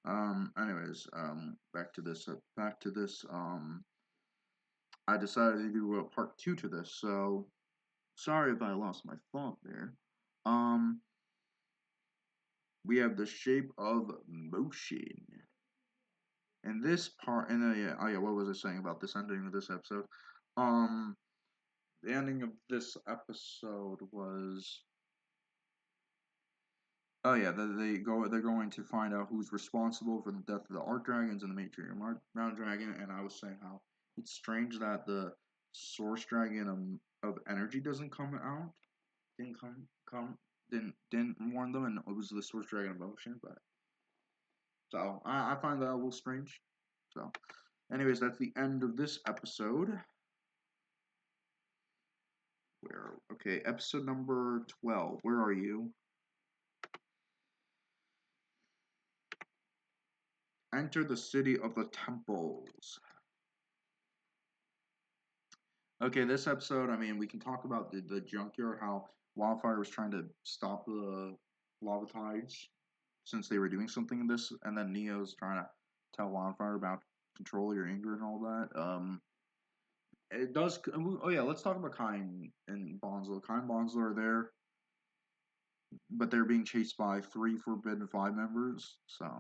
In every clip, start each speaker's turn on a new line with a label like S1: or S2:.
S1: Anyways, back to this. I decided to do a part 2 to this. So sorry if I lost my thought there. Um, we have the shape of motion. And this part, and yeah, what was I saying about this ending of this episode? Um, the ending of this episode was, oh yeah, they're going to find out who's responsible for the death of the Art Dragons and the Matriarch Round Dragon, and I was saying how it's strange that the Source Dragon of Energy doesn't come out, didn't come didn't warn them, and it was the Source Dragon of Ocean, but so I find that a little strange. So, anyways, that's the end of this episode. Okay, episode number 12. Where are you? Enter the city of the temples. Okay, this episode, I mean, we can talk about the junkyard, how Wildfire was trying to stop the lava tides since they were doing something in this, and then Neo's trying to tell Wildfire about control your anger and all that. It does. Oh yeah, let's talk about Kine and Bonsler. Kine and Bonsler are there, but they're being chased by 3 Forbidden 5 members, so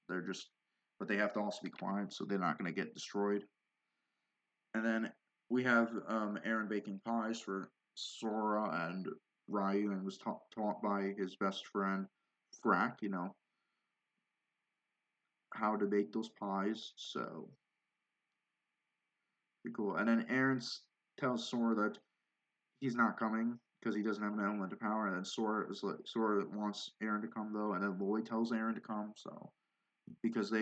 S1: they're just, but they have to also be quiet, so they're not going to get destroyed. And then we have Aaron baking pies for Sora and Ryu, and was taught by his best friend Frack, how to bake those pies. So pretty cool. And then Aaron tells Sora that he's not coming because he doesn't have an element of power. And then Sora wants Aaron to come though, and then Lloyd tells Aaron to come. So because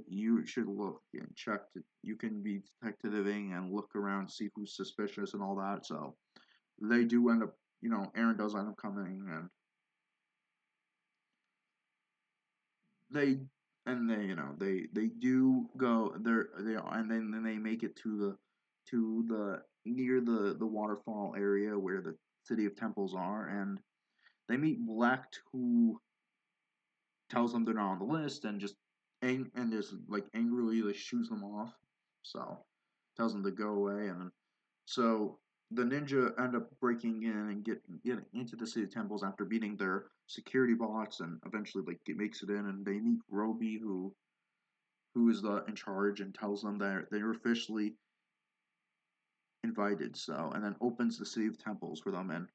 S1: you should look and check. You can be detectiving and look around, see who's suspicious and all that. So they do end up, Aaron does end up coming, and they they do go there. And then they make it to the near the waterfall area where the city of temples are, and they meet Black, who tells them they're not on the list, and just like angrily like shoots them off. So tells them to go away, and so the ninja end up breaking in and getting into the city temples after beating their security bots, and eventually like it makes it in, and they meet Roby, who is the in charge, and tells them that they're officially invited. So and then opens the city of temples for them. And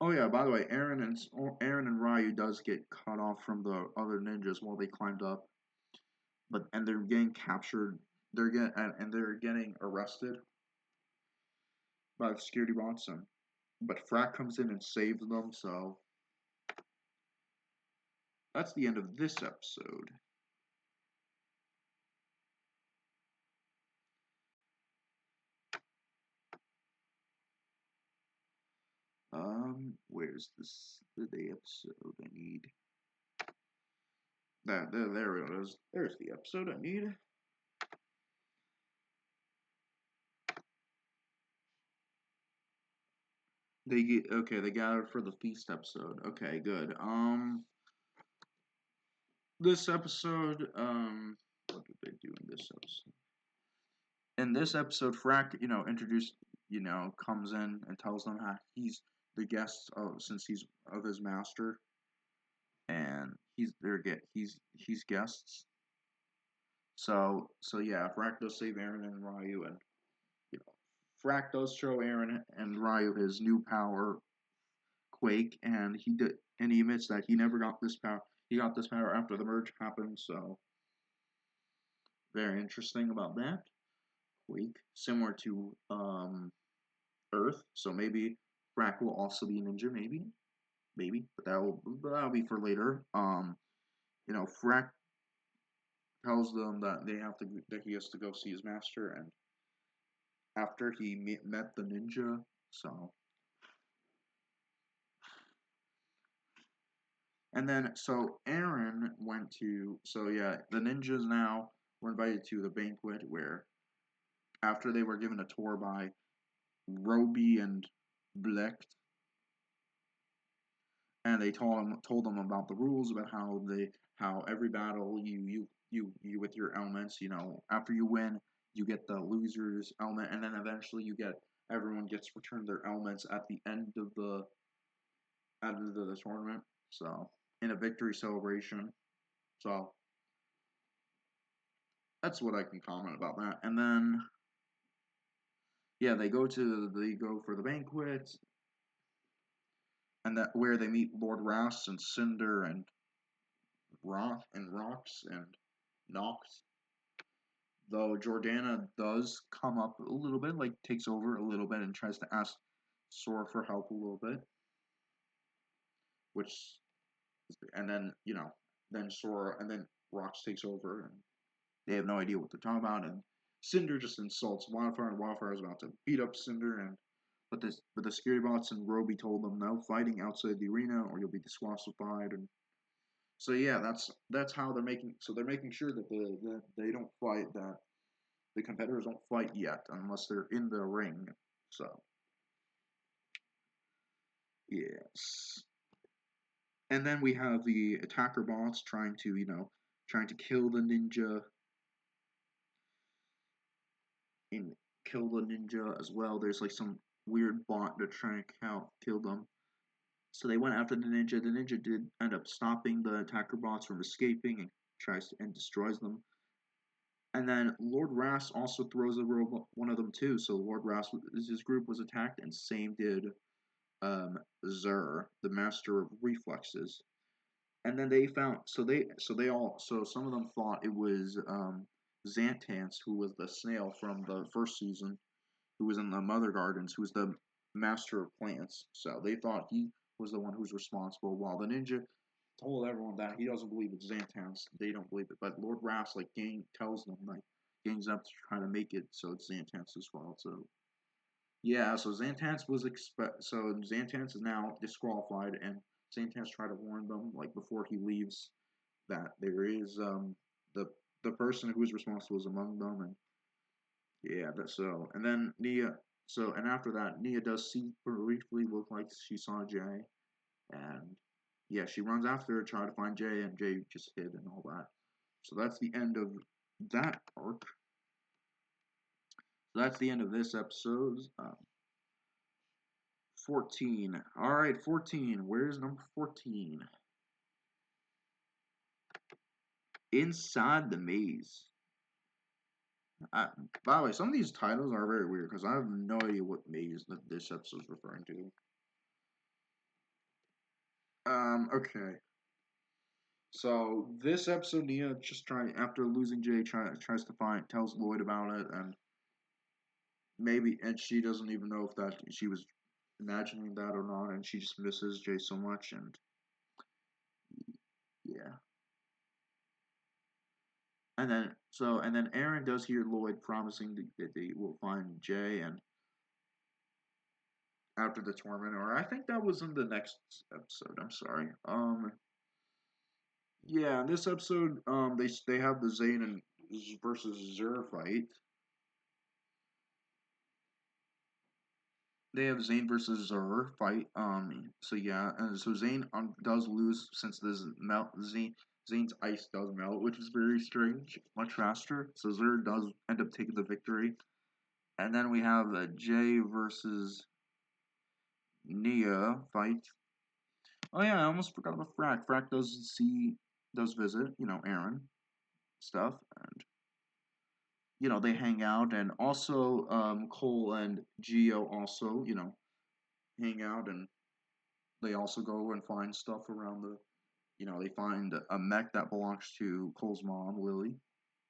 S1: oh yeah, by the way, Aaron and Ryu does get cut off from the other ninjas while they climbed up, and they're getting captured. They're getting arrested by the security bots, but Frack comes in and saves them. So that's the end of this episode. Where's the day episode I need? There it is. There's the episode I need. They gathered for the feast episode. Okay, good. This episode, what did they do in this episode? In this episode, Frack, introduced, comes in and tells them how he's the guest since he's of his master, and he's guests. So yeah, Frack does save Aaron and Ryu, and Frack does show Aaron and Ryu his new power, Quake, and he admits that he never got this power. He got this power after the merge happened. So very interesting about that. Quake, similar to Earth, so maybe Frack will also be a ninja, maybe, but that'll be for later. Frack tells them that he has to go see his master, and after he met the ninja, so and then so Aaron went to the ninjas now were invited to the banquet where after they were given a tour by Roby and Blecht, and they told them about the rules, about how every battle you with your elements, after you win, you get the loser's element, and then eventually everyone gets returned their elements at the end of the tournament. So in a victory celebration. So that's what I can comment about that. And then yeah, they go for the banquet, and that where they meet Lord Ross and Cinder and Rocks and Nox. Though Jordana does come up a little bit, like takes over a little bit and tries to ask Sora for help a little bit, which and then then Sora and then Rocks takes over and they have no idea what they're talking about, and Cinder just insults Wildfire, and Wildfire is about to beat up Cinder, and but the security bots and Roby told them no fighting outside the arena or you'll be disqualified, and so yeah, that's how they're making. So they're making sure that they don't fight, that the competitors don't fight yet unless they're in the ring. So yes, and then we have the attacker bots trying to kill the ninja and kill the ninja as well. There's like some weird bot to try and kill them. So they went after the ninja. The ninja did end up stopping the attacker bots from escaping and tries to and destroys them. And then Lord Ras also throws a robot, one of them too. So Lord Ras, his group was attacked, and same did Zur, the master of reflexes. And then they found so some of them thought it was Xantance, who was the snail from the first season, who was in the Mother Gardens, who was the master of plants. So they thought he was the one who was responsible, while the ninja told everyone that he doesn't believe it's Xantance. They don't believe it, but Lord Ras tells them gangs up to try to make it so it's Xantance's fault. So yeah, so Xantance is now disqualified, and Xantance tried to warn them before he leaves that there is the the person who is responsible is among them, and yeah, and then Nia. And after that, Nia does see briefly look like she saw Jay, and yeah, she runs after her, try to find Jay, and Jay just hid and all that. So that's the end of that arc. So that's the end of this episode. 14. All right, 14. Where's number 14? Inside the Maze. By the way, some of these titles are very weird because I have no idea what maze that this episode is referring to. Okay. So this episode, Nia just after losing Jay, tries to tells Lloyd about it, and she doesn't even know if that she was imagining that or not, and she just misses Jay so much, and yeah. And then Aaron does hear Lloyd promising that they will find Jay, and after the tournament, or I think that was in the next episode. I'm sorry. Yeah, in this episode, they have the Zayn and versus Zur fight. They have Zayn versus Zur fight. So yeah, and so Zayn does lose since this Zayn's ice does melt, which is very strange, much faster. So Zur does end up taking the victory. And then we have the Jay versus Nia fight. Oh yeah, I almost forgot about Frack. Frack does visit, Aaron stuff, and they hang out, and also Cole and Geo also, hang out, and they also go and find stuff around they find a mech that belongs to Cole's mom, Lily.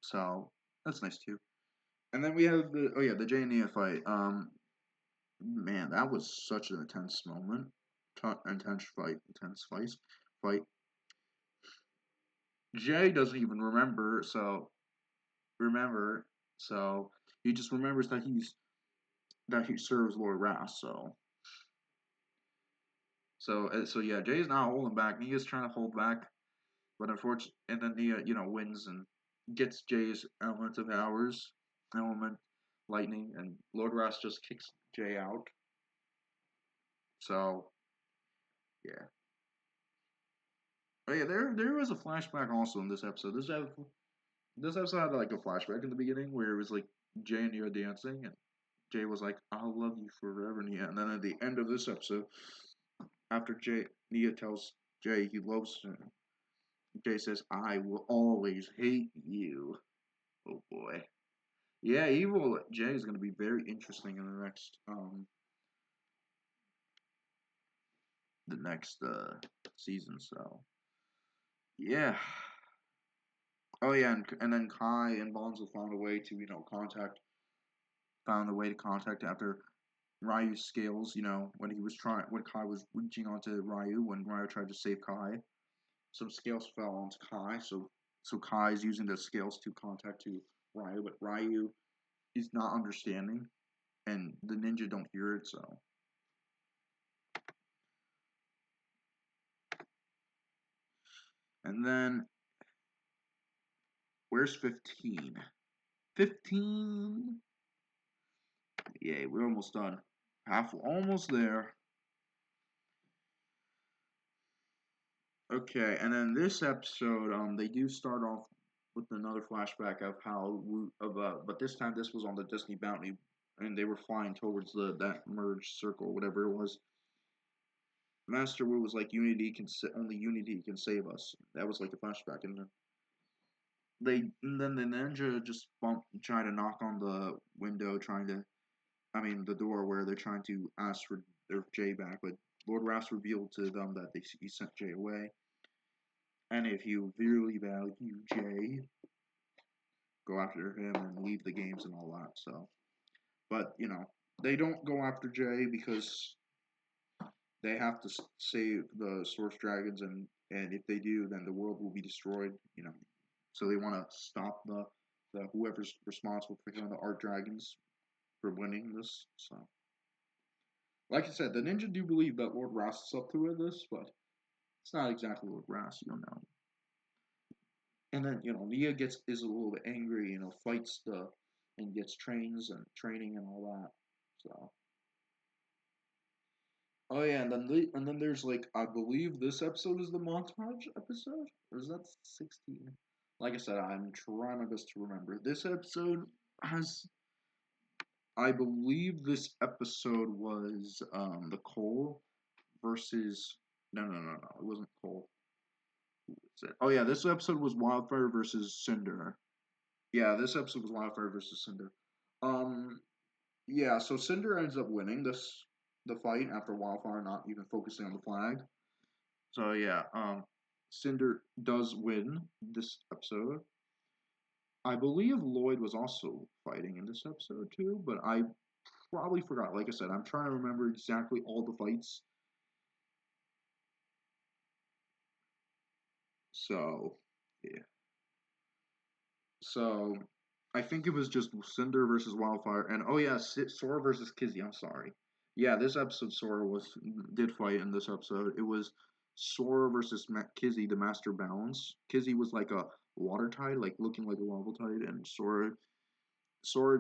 S1: So that's nice too. And then we have the Jay and Nia fight. Man, that was such an intense moment. Intense fight. Jay doesn't even remember, so he just remembers that he serves Lord Ras. So yeah, Jay's not holding back. Nia's trying to hold back, but unfortunately, and then Nia wins and gets Jay's element lightning, and Lord Ras just kicks Jay out. So yeah. Oh yeah, there was a flashback also in this episode. This episode had like a flashback in the beginning where it was like Jay and Nia dancing, and Jay was like, "I'll love you forever, Nia." And then at the end of this episode, after Nia tells Jay he loves him, Jay says, "I will always hate you." Oh boy. Yeah, evil Jay is going to be very interesting in the next season. So yeah. Oh yeah, and then Kai and Bonzo found a way to found a way to contact after Ryu's scales. When Kai was reaching onto Ryu when Ryu tried to save Kai, some scales fell onto Kai. So Kai is using the scales to contact to Ryu, but Ryu is not understanding, and the ninja don't hear it. So and then where's 15? 15. Yay, we're almost done. Almost there. Okay, and then this episode, they do start off with another flashback of but this time this was on the Disney Bounty, and they were flying towards that merged circle, whatever it was. Master Wu was like, only Unity can save us." That was like the flashback, and then the ninja just try to knock on the window, the door where they're trying to ask for their Jay back, but Lord Ras revealed to them that he sent Jay away. And if you really value Jay, go after him and leave the games and all that. So, but they don't go after Jay because they have to save the Source Dragons, and if they do, then the world will be destroyed. So they want to stop the whoever's responsible for killing the Art Dragons for winning this. So, like I said, the ninja do believe that Lord Ras is up to this, but it's not exactly Lord Ras. You don't know. And then Nia is a little bit angry, fights and gets training and all that. So oh yeah, and then there's like I believe this episode is the montage episode, or is that 16? Like I said, I'm trying my best to remember. This episode has I believe this episode was the Cole versus no, it wasn't Cole. Oh yeah, this episode was Wildfire versus Cinder. Yeah, this episode was Wildfire versus Cinder. Um, yeah, so Cinder ends up winning the fight after Wildfire not even focusing on the flag. So yeah, Cinder does win this episode. I believe Lloyd was also fighting in this episode too, but I probably forgot. Like I said, I'm trying to remember exactly all the fights. So yeah. So I think it was just Cinder versus Wildfire, and oh yeah, Sora versus Kizzy. I'm sorry. Yeah, this episode Sora did fight in this episode. It was Sora versus Kizzy, the Master Balance. Kizzy was like a water tide, like looking like a lava tide, and Sora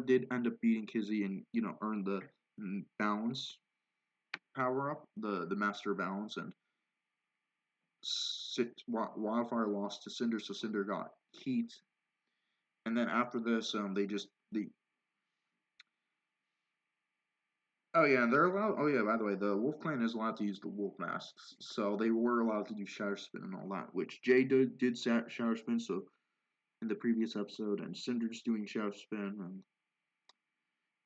S1: did end up beating Kizzy and earn the balance power up, the Master Balance, and Wildfire lost to Cinder, so Cinder got heat, and then after this, they oh yeah, and they're allowed. Oh yeah, by the way, the Wolf Clan is allowed to use the wolf masks, so they were allowed to do shadow spin and all that, which Jay did shadow spin. So in the previous episode, and Cinder's doing shadow spin, and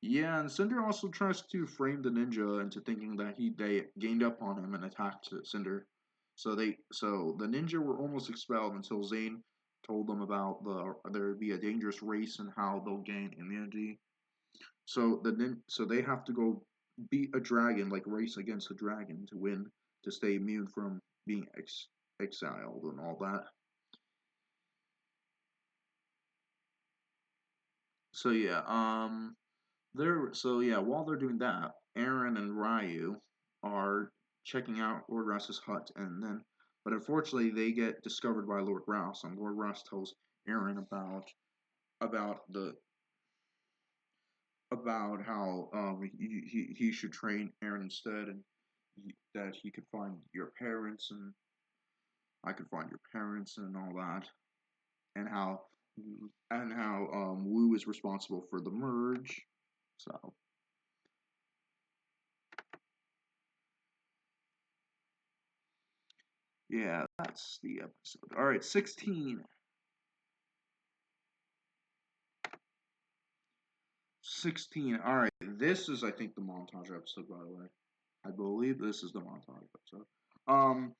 S1: yeah, and Cinder also tries to frame the ninja into thinking that they gained up on him and attacked Cinder. So the ninja were almost expelled until Zane told them about there would be a dangerous race and how they'll gain immunity. So they have to go beat a dragon, like race against a dragon to win to stay immune from being exiled and all that. So yeah, while they're doing that, Aaron and Ryu are checking out Lord Rous's hut, but unfortunately they get discovered by Lord Rouse, and Lord Rouse tells Aaron about the about how he should train Aaron instead, and that he could find your parents, I could find your parents and all that, and how Wu is responsible for the merge. So yeah, that's the episode. All right, 16. 16. All right, this is I think the montage episode. By the way, I believe this is the montage episode. Um.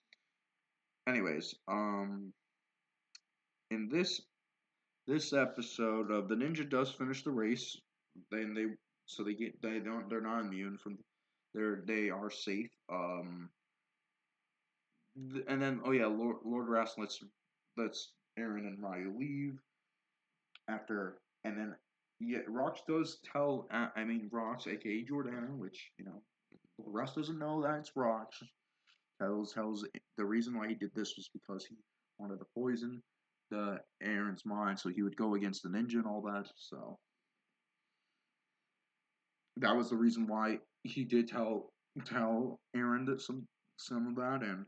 S1: Anyways, in this episode of the ninja does finish the race. Then they're not immune from they are safe. And then oh yeah, Lord Rast lets Aaron and Ryu leave after, and then yeah, Rox does tell I mean Rox, aka Jordana, which Rast doesn't know that it's Rox. Tells the reason why he did this was because he wanted to poison the Aaron's mind, so he would go against the ninja and all that. So that was the reason why he did tell Aaron that some of that, and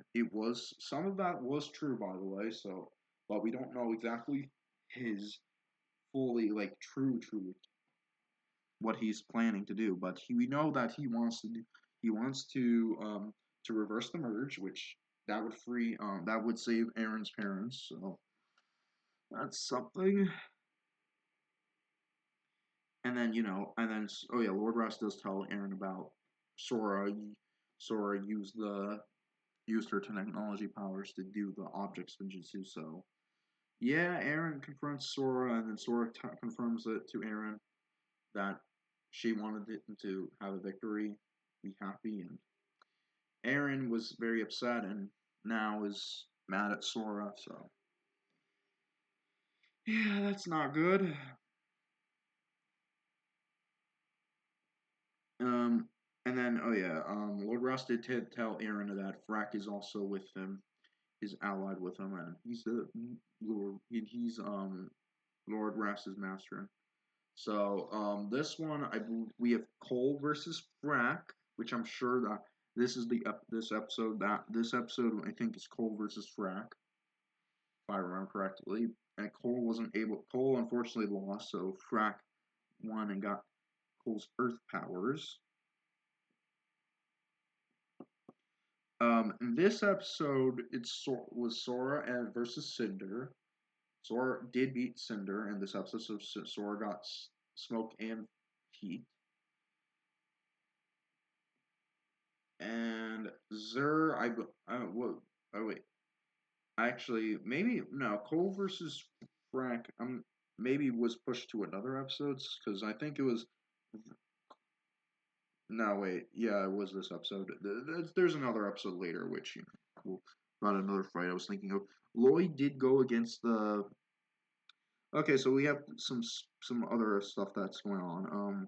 S1: some of that was true, by the way. So, but we don't know exactly his fully like true what he's planning to do. But we know that he wants to reverse the merge, which that would save Aaron's parents. So that's something. And then oh yeah, Lord Ross does tell Aaron about Sora. Sora used her technology powers to do the object spinjitzu. So yeah, Aaron confronts Sora, and then Sora confirms it to Aaron that she wanted it to have a victory, be happy, and Aaron was very upset and now is mad at Sora. So yeah, that's not good. Um, and then oh yeah, Lord Ross did tell Aaron that Frack is also with him, is allied with him, and he's the Lord. He's Lord Ross's master. So this one we have Cole versus Frack, which I'm sure that this is this episode I think is Cole versus Frack, if I remember correctly. And Cole unfortunately lost, so Frack won and got Cole's Earth powers. In this episode, was Sora and versus Cinder. Sora did beat Cinder in this episode, so Sora got smoke and heat. And Zer, oh wait, actually, maybe no. Cole versus Frank, maybe was pushed to another episodes because I think it was. No, wait, yeah, it was this episode. There's another episode later, which about another fight I was thinking of. Lloyd did go against the. Okay, so we have some other stuff that's going on.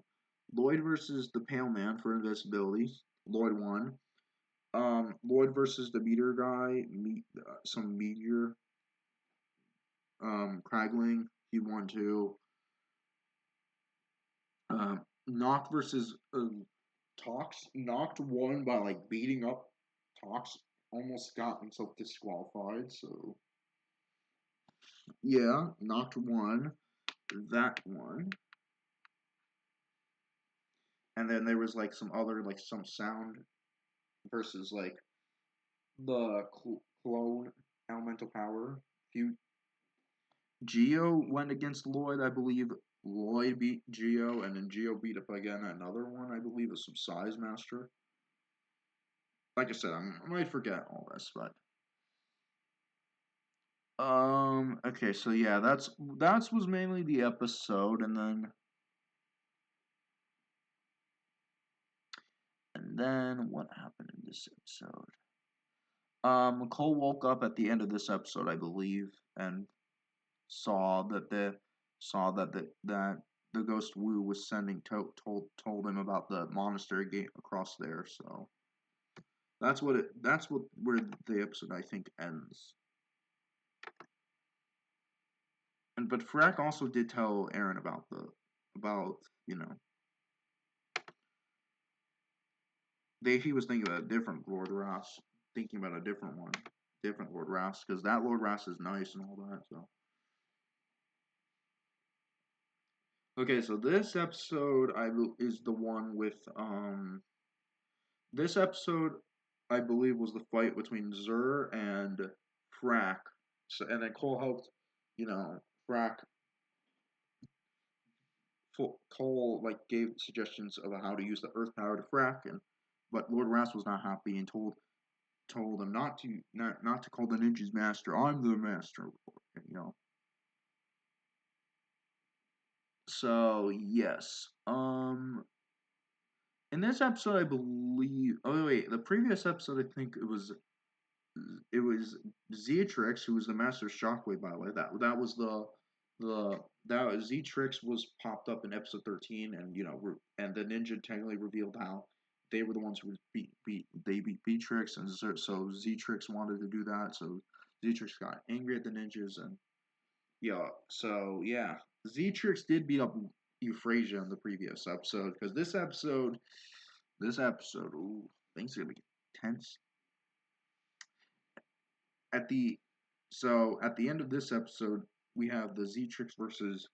S1: Lloyd versus the Pale Man for invisibility. Lloyd won. Lloyd versus the meteor guy, some meteor. Kragling, he won too. Noct versus Tox. Noct won by like beating up Tox. Almost got himself disqualified. So yeah, Noct won that one. And then there was like some other like some sound versus like the clone elemental power. Geo went against Lloyd, I believe. Lloyd beat Geo, and then Geo beat up again another one, I believe, is some Size Master. Like I said, I might forget all this, but okay, so yeah, that was mainly the episode, and then what happened in this episode? Cole woke up at the end of this episode, I believe, and saw that the ghost Wu was sending told him about the monastery gate across there. So that's where the episode I think ends. And but Frack also did tell Aaron about he was thinking about a different Lord Ross, thinking about a different one. different Lord Ras, because that Lord Ras is nice and all that. So okay, so this episode is the one with this episode I believe was the fight between Zur and Frack. So and then Cole helped, Frack. Cole like gave suggestions of how to use the Earth power to Frack, and but Lord Ras was not happy and told him not to call the ninjas master. I'm the master, you know. So yes, in this episode, I believe. Oh wait, the previous episode, I think it was Zeatrix who was the master of Shockwave. By the way, that was the that was Zeatrix was popped up in episode 13, and and the ninja technically revealed how they were the ones who beat Beatrix, and so Zeatrix wanted to do that, so Zeatrix got angry at the ninjas, and yeah, Zeatrix did beat up Euphrasia in the previous episode, because this episode, ooh, things are gonna be tense. At the at the end of this episode, we have the Zetrix versus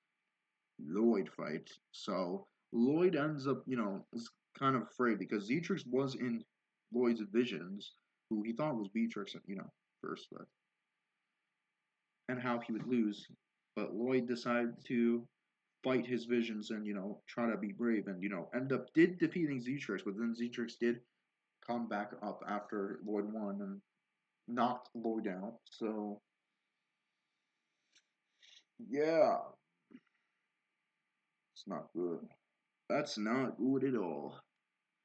S1: Lloyd fight. So Lloyd ends up, is kind of afraid because Zetrix was in Lloyd's visions, who he thought was Beatrix, first, and how he would lose. But Lloyd decided to fight his visions and try to be brave and end up did defeating Zetrix, but then Zetrix did come back up after Lloyd won and knocked Lloyd out. So yeah, it's not good. That's not good at all.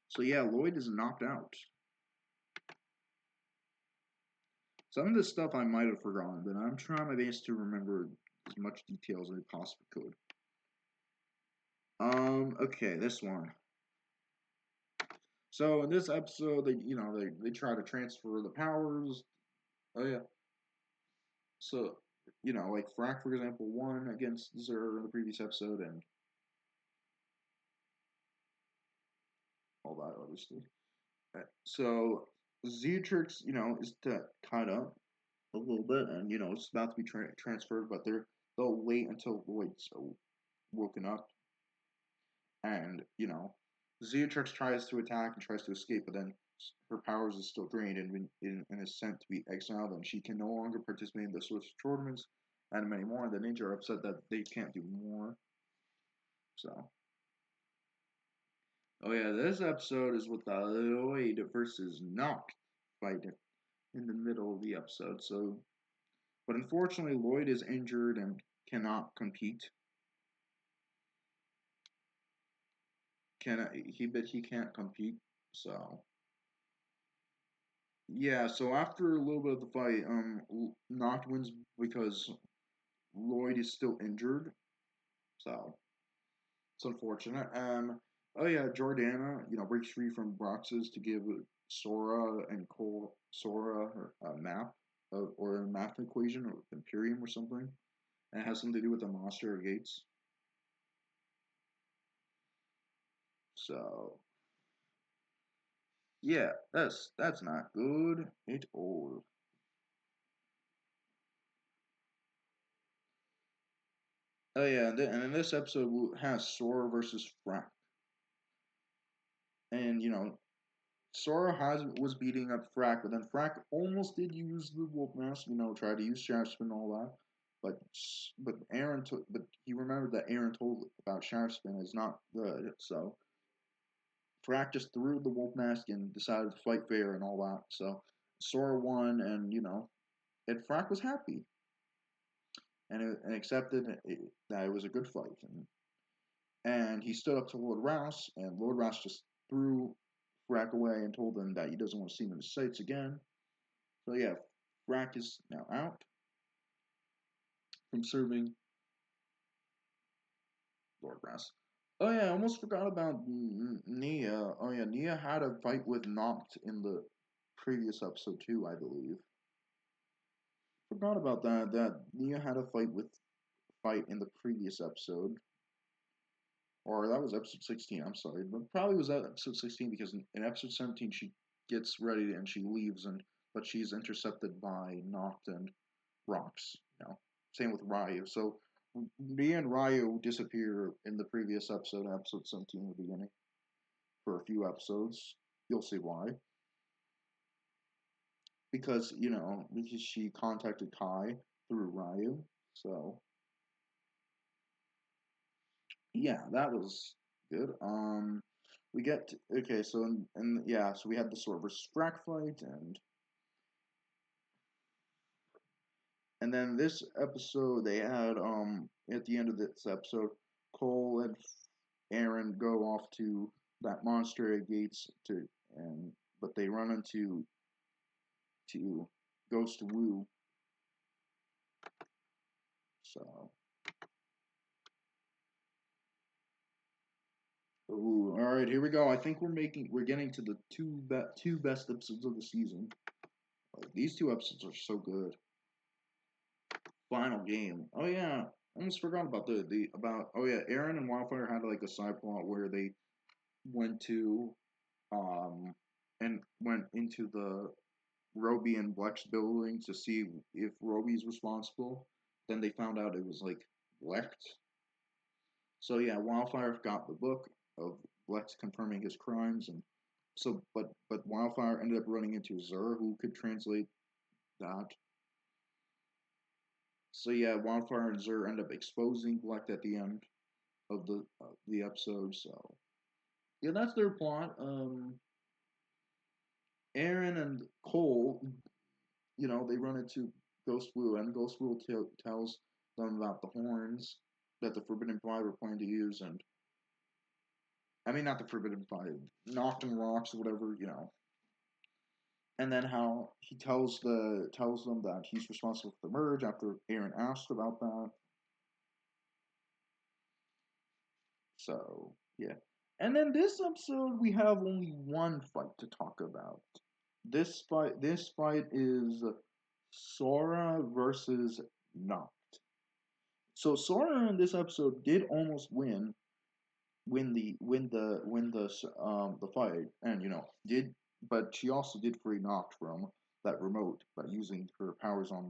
S1: So yeah, Lloyd is knocked out. Some of this stuff I might have forgotten, but I'm trying my best to remember as much details as I possibly could. Okay, this one. So in this episode, they try to transfer the powers. Oh yeah. So like Frack, for example, won against Zer in the previous episode, and all that obviously. So Zetrix, is to kind of a little bit, and it's about to be transferred, but they'll wait until Lloyd's woken up, and Zeotrix tries to attack and tries to escape, but then her powers is still drained and is sent to be exiled, and she can no longer participate in the sorts of tournaments and many more. The ninja are upset that they can't do more. So, oh yeah, this episode is with the Lloyd versus Noct fight in the middle of the episode. So, but unfortunately, Lloyd is injured and cannot compete. He can't compete. So yeah, so after a little bit of the fight, Noct wins because Lloyd is still injured. So it's unfortunate. Oh yeah, Jordana, breaks free from boxes to give Sora and Cole Sora a map or a math equation or Imperium or something, and it has something to do with the monster gates. So yeah, that's not good at all. Oh yeah, and in this episode has Sora versus Frack, and Sora was beating up Frack, but then Frack almost did use the Wolf Mask, tried to use Shaft Spin and all that, but he remembered that Aaron told about Shaft Spin is not good, so Frack just threw the Wolf Mask and decided to fight fair and all that. So Sora won, and and Frack was happy and accepted that it was a good fight, and he stood up to Lord Rouse, and Lord Rouse just threw Frack away and told him that he doesn't want to see him in his sights again. So yeah, Frack is now out from serving Lord Rouse. Oh yeah, I almost forgot about Nia. Oh yeah, Nia had a fight with Noct in the previous episode too, I believe. Forgot about that. That Nia had a fight in the previous episode. Or that was episode 16, I'm sorry. But probably was that episode 16 because in episode 17 she gets ready and she leaves and but she's intercepted by Noct and Rocks. Same with Ryu. So me and Ryu disappear in the previous episode, episode 17, in the beginning, for a few episodes. You'll see why. Because she contacted Kai through Ryu. So yeah, that was good. We get okay. So so we had the Sword versus Frack fight, and then this episode they had at the end of this episode, Cole and Aaron go off to that monastery gates but they run into Ghost Wu. So ooh, all right, here we go. I think we're getting to the two best episodes of the season. Like, these two episodes are so good. Final game. Oh yeah, I almost forgot about the about. Oh yeah, Aaron and Wildfire had like a side plot where they went to um and went into the Roby and Bleck's building to see if Roby's responsible. Then they found out it was like Bleck. So yeah, Wildfire got the book of Blex confirming his crimes, and so but Wildfire ended up running into Zur, who could translate that. So yeah, Wildfire and Zur end up exposing Bleck at the end of the episode. So yeah, that's their plot. Aaron and Cole, they run into Ghost Wu, and Ghost Wu tells them about the horns that the Forbidden Five were planning to use, and I mean, not the Forbidden Five, Noct and Rocks, whatever. And then how he tells them that he's responsible for the merge after Aaron asked about that. So yeah, and then this episode we have only one fight to talk about. This fight is Sora versus Noct. So Sora in this episode did almost win the fight, and did, but she also did free Noct from that remote by using her powers on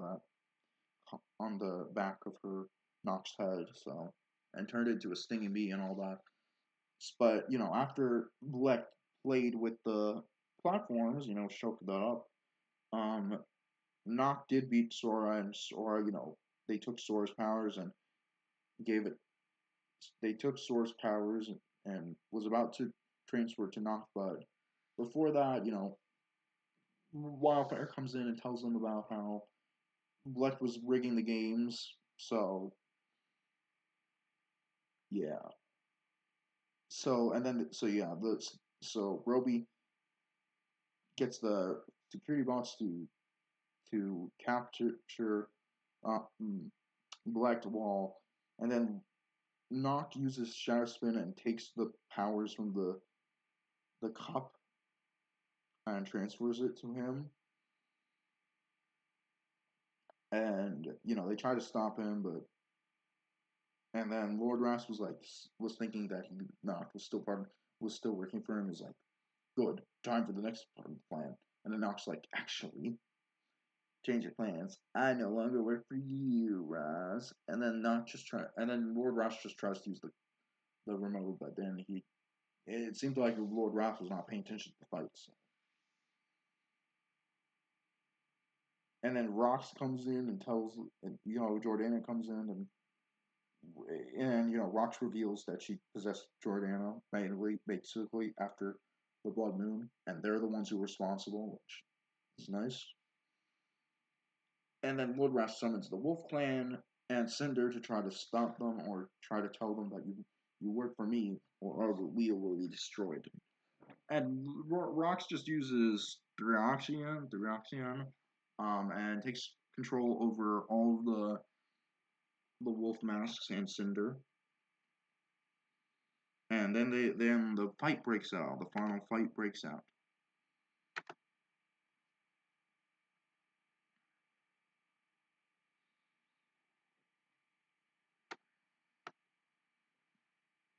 S1: the back of her Noct's head, so, and turned it into a stinging bee and all that. But after Bleck played with the platforms, choked that up. Noct did beat Sora, and Sora, they took Sora's powers and gave it. They took Sora's powers and was about to transfer to Noct, but before that, Wildfire comes in and tells them about how Bleck was rigging the games. So yeah. So Roby gets the security bots to capture uh, Black Wall, and then Noct uses Shadow Spin and takes the powers from the cup and transfers it to him. And they try to stop him, but and then Lord Ras was thinking that Noct was still working for him. He's like, good, time for the next part of the plan. And then Noct's like, actually, change your plans. I no longer work for you, Raz. And then Lord Ras just tries to use the remote, but then it seemed like Lord Ras was not paying attention to the fights. And then Rox comes in and Jordana comes in and Rox reveals that she possessed Jordana basically after the Blood Moon, and they're the ones who were responsible, which is nice. And then Woodrush summons the Wolf Clan and Cinder to try to stop them or try to tell them that you work for me or our wheel will be destroyed. And Rox just uses Threoxion, and takes control over all of the wolf masks and Cinder. And then the fight breaks out. The final fight breaks out.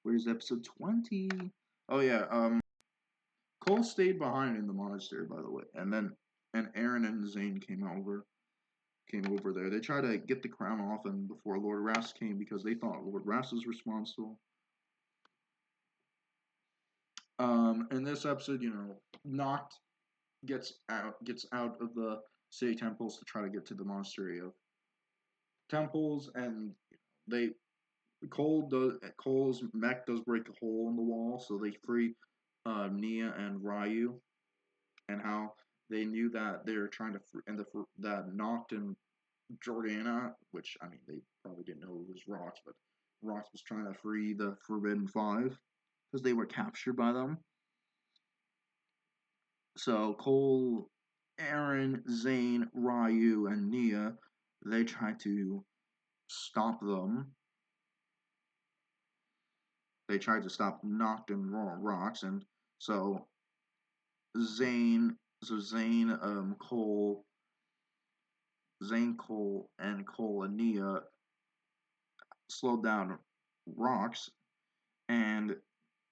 S1: Where's episode 20? Oh yeah, Cole stayed behind in the monastery, by the way, and then and Aaron and Zane came over there. They tried to get the crown off and before Lord Ras came because they thought Lord Ras was responsible. In this episode, Noct gets out of the city temples to try to get to the monastery of temples, and they Cole's mech does break a hole in the wall, so they free Nia and Ryu, and how they knew that they were trying to that Noct and Jordana, which I mean they probably didn't know it was Rox, but Rox was trying to free the Forbidden Five because they were captured by them. So Cole, Aaron, Zane, Ryu, and Nia, they tried to stop them. They tried to stop Noct and Rox, and so Zane, Cole, Cole and Nia slowed down Rox, and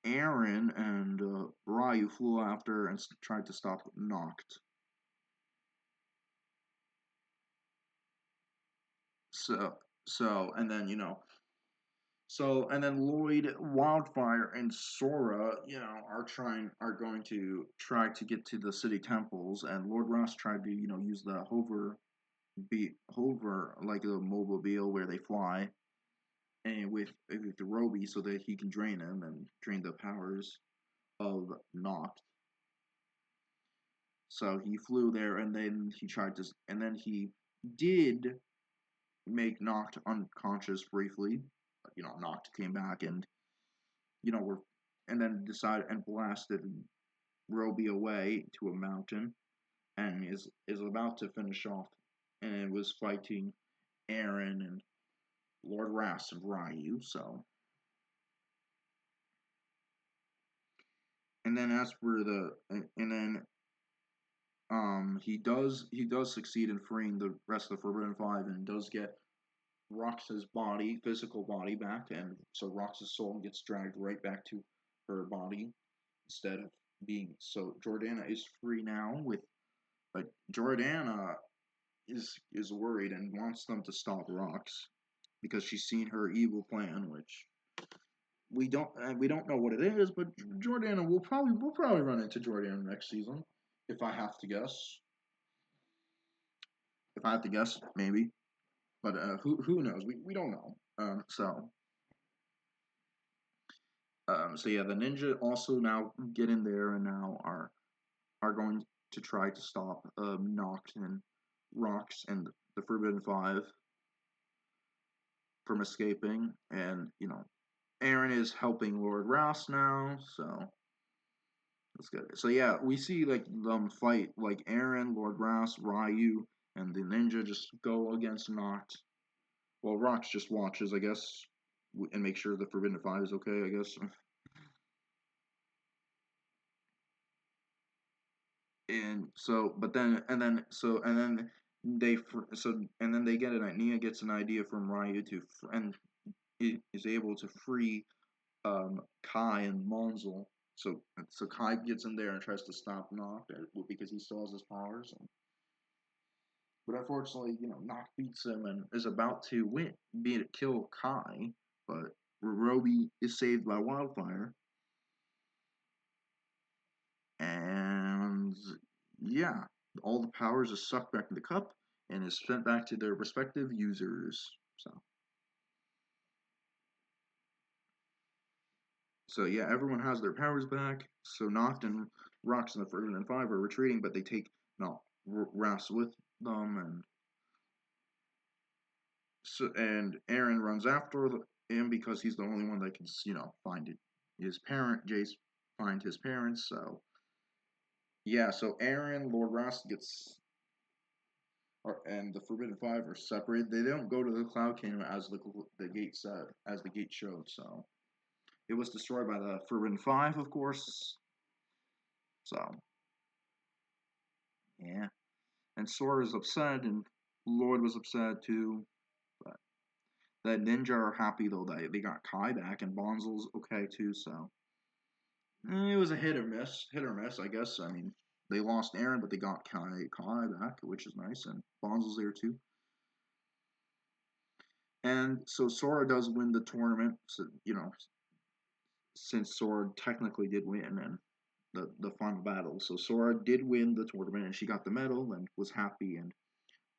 S1: Aaron and Ryu flew after and tried to stop Noct. So and then and then Lloyd, Wildfire, and Sora, are going to try to get to the city temples, and Lord Ross tried to use the hover like a mobile where they fly, and with the Roby so that he can drain him and drain the powers of Noct. So he flew there, and then he did make Noct unconscious briefly. Noct came back and were and then decided and blasted Roby away to a mountain, and is about to finish off, and was fighting Aaron and Lord Ras and Ryu. So, and then as for and then he does succeed in freeing the rest of the Forbidden Five and does get Rox's physical body back, and so Rox's soul gets dragged right back to her body instead of being. So Jordana is free now, but Jordana is worried and wants them to stop Rox because she's seen her evil plan, which we don't know what it is, but Jordana we'll probably run into Jordana next season if I have to guess. If I have to guess, maybe. But who knows? We don't know. So yeah, the ninja also now get in there and now are going to try to stop Noct and Rox and the Forbidden Five from escaping, and Aaron is helping Lord Rouse now, so that's good. So yeah, we see like them fight like Aaron, Lord Rouse, Ryu, and the ninja just go against Noct. Well, Rox just watches, I guess, and make sure the Forbidden Five is okay, I guess. And so, but then, and then, so, and then and then they get it. Nia gets an idea from Ryu and is able to free Kai and Monzel. So Kai gets in there and tries to stop Noct because he still has his powers. But unfortunately, Noct beats him and is about to kill Kai, but Roby is saved by Wildfire. And yeah, all the powers are sucked back in the cup and is sent back to their respective users. So yeah, everyone has their powers back. So Noct and Rox and the Forbidden Five are retreating, but they take Ras with them, and Aaron runs after him because he's the only one that can find it. Jace find his parents. So yeah, so Aaron, Lord Ras and the Forbidden Five are separated. They don't go to the Cloud Kingdom as the gate said, as the gate showed. So it was destroyed by the Forbidden Five, of course. So yeah, and Sora is upset, and Lloyd was upset too. But that Ninja are happy though that they got Kai back, and Bonzel's okay too. So it was a hit or miss, I guess. I mean, they lost Aaron, but they got Kai back, which is nice, and Bonzo's there too. And so Sora does win the tournament. So, since Sora technically did win and the final battle, so Sora did win the tournament, and she got the medal and was happy. And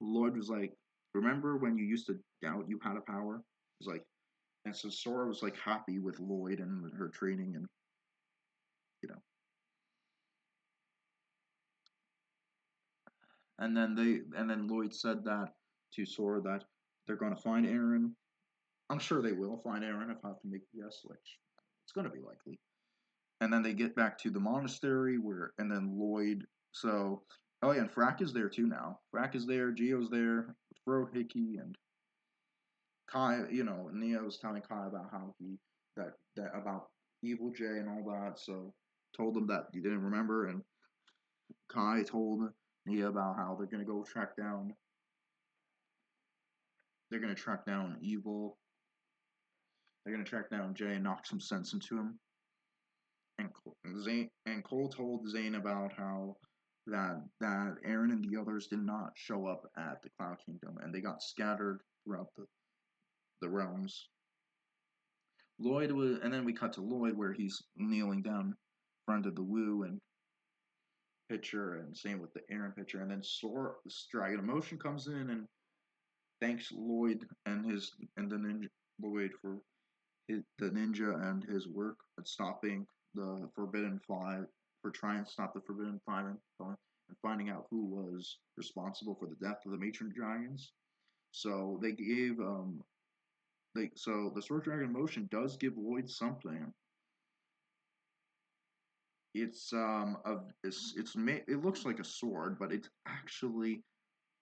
S1: Lloyd was like, "Remember when you used to doubt you had a power?" He's like, and so Sora was like happy with Lloyd and her training, and you know, and then Lloyd said that to Sora that they're gonna find Aaron. I'm sure they will find Aaron if I have to make a guess, which it's gonna be likely. And then they get back to the monastery and then Lloyd. So, oh yeah, and Frack is there too now. Frack is there, Geo's there, Fro Hickey, and Kai. Neo's telling Kai about how that about Evil J and all that. So, told them that he didn't remember, and Kai told Neo about how they're gonna track down Evil. They're gonna track down Jay and knock some sense into him. And Cole told Zane about how that Aaron and the others did not show up at the Cloud Kingdom, and they got scattered throughout the realms. And then we cut to Lloyd where he's kneeling down in front of the Woo and pitcher, and same with the Aaron pitcher, and then Dragon Emotion comes in and thanks Lloyd and the ninja Lloyd for the ninja and his work at stopping the Forbidden Five, for trying to stop the Forbidden Five and finding out who was responsible for the death of the matron dragons. So they gave so the Sword Dragon Motion does give Lloyd something. It looks like a sword, but it's actually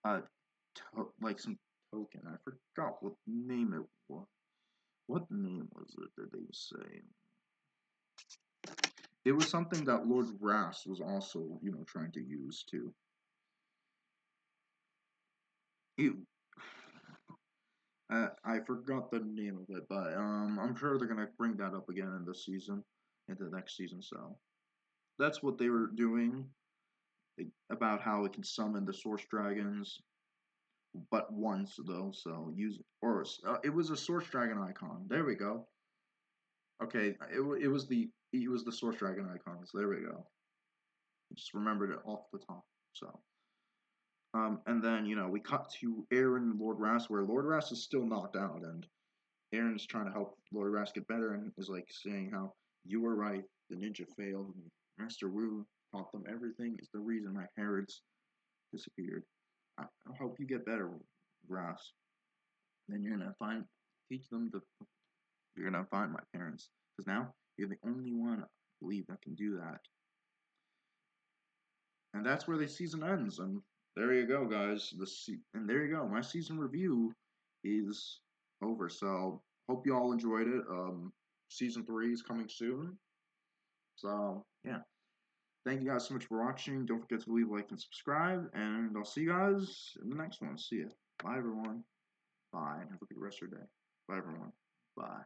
S1: like some token. I forgot what name it was. What name was it that they say? It was something that Lord Ras was also, trying to use too. It, I forgot the name of it, but I'm sure they're gonna bring that up again in this season, into the next season. So that's what they were doing about how it can summon the Source Dragons, but once though. So it was a Source Dragon icon. There we go. Okay, it was the Source Dragon icon. So there we go. Just remembered it off the top. So. And then, we cut to Aaron and Lord Ras, where Lord Ras is still knocked out, and Aaron's trying to help Lord Ras get better, and is like saying how you were right, the ninja failed, and Master Wu taught them everything is the reason my parents disappeared. I'll help you get better, Ras. Then you're gonna find my parents, because now you're the only one I believe that can do that. And that's where the season ends, and there you go, guys. And there you go. My season review is over. So hope you all enjoyed it. Season 3 is coming soon. So yeah, thank you guys so much for watching. Don't forget to leave a like and subscribe. And I'll see you guys in the next one. See ya. Bye everyone. Bye. Have a good rest of your day. Bye everyone. Bye.